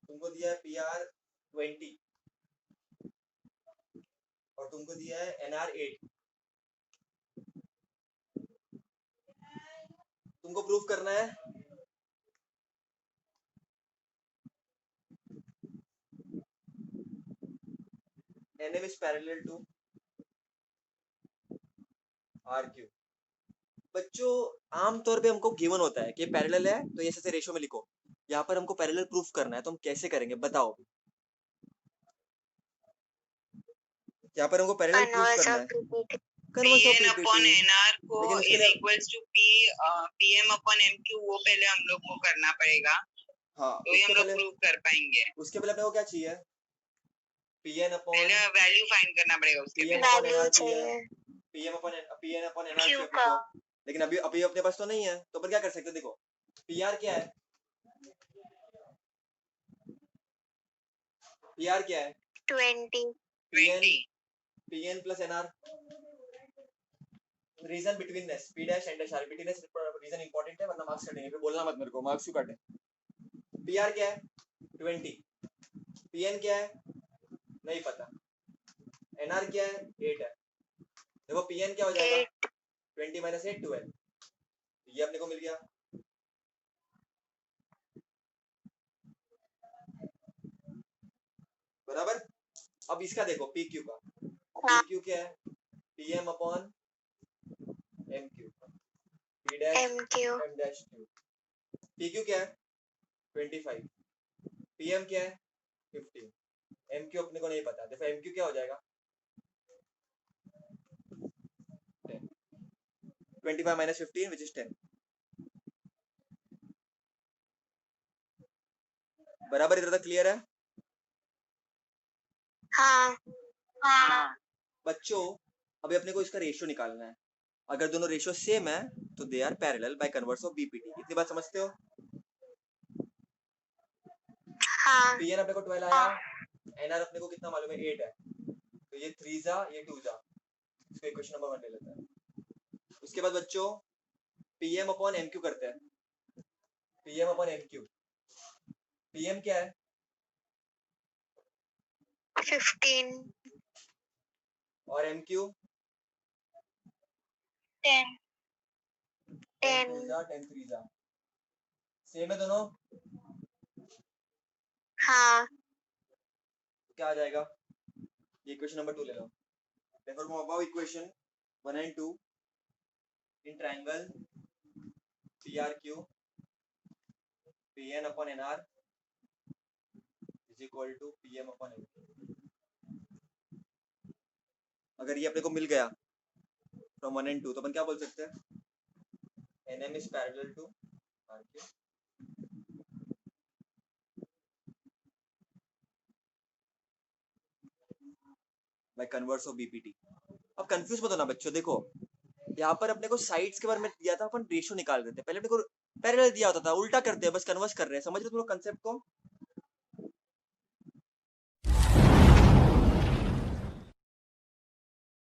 तुमको दिया है पीआर 20 और तुमको दिया है एनआर 8। तुमको प्रूफ करना है NM is parallel to RQ। बच्चों आमतौर पे हमको गिवन होता है कि पैरेलल है तो ऐसे रेशियो में लिखो, यहाँ पर हमको पैरेलल प्रूफ करना है तो हम कैसे करेंगे बताओ? यहाँ पर हमको पैरेलल प्रूफ करना है, converse of PN upon BPT, NR को लेकिन उसके इज लिए equals to PM upon MQ, वो पहले हम लोग को करना पड़ेगा, हाँ तो ये हम लोग प्रूव कर पाएंगे। उसके पहले अपने को क्या चाहिए? PN अपॉन पहले वैल्यू फाइंड करना पड़ेगा उसके PM पहले। अपॉन NR चाहिए, PM अपॉन NR चाहिए अपने को, लेकिन अभी अपने पास तो नहीं है, तो अपन क्या कर सकते हैं? देखो PR क्या है, PR क्या है? 20 PN plus NR, reason betweenness, P dash and dash, betweenness reason important है वरना मार्क्स कटेंगे, फिर बोलना मत मेरे को मार्क्स क्यों काटे। PR क्या है? 20, PN क्या है? नहीं पता, NR क्या है? 8 है। देखो PN क्या हो जाएगा? 20 माइनस 8 12, ये अपने को मिल गया। बराबर। अब इसका देखो PQ का, PQ क्या है? PM upon MQ, P dash M dash Q। PQ क्या है? 25, PM क्या है? 15, MQ अपने को नहीं पता, देखो MQ क्या हो जाएगा? 10, 25 minus 15 which is 10। बराबर, इधर तक क्लियर है? हाँ। बच्चों अभी अपने को इसका रेशियो निकालना है, अगर दोनों रेशियो सेम है तो they are parallel by converse of BPT. इतनी बात समझते हो? हाँ। पीएन अपने को 12 आया, एनआर अपने को कितना मालूम है? 8 है, तो ये 3 जा ये 2 जा, इसको इक्वेशन नंबर 1 ले लेते हैं। उसके बाद बच्चों पीएम अपॉन एमक्यू करते हैं, पीएम अपॉन एमक्यू, पीएम क्या है? 15 और एमक्यू 10 10 2 जा 10 3 जा, सेम है दोनों? हाँ। क्या आ जाएगा? ये इक्वेशन नंबर 2 ले लो. Therefore from above equation 1 and 2 in triangle PRQ PN upon NR is equal to PM upon NQ. अगर ये अपने को मिल गया from 1 and 2 तो अपन क्या बोल सकते हैं? NM is parallel to RQ by converse of BPT. अब कंफ्यूज मत होना बच्चों. देखो यहाँ पर अपने को साइड्स के बारे में दिया था, अपन रेशियो निकाल रहे थे. पहले अपने को पैरेलल दिया होता था, उल्टा करते हैं, बस कन्वर्स कर रहे हैं. समझ रहे हो कंसेप्ट को?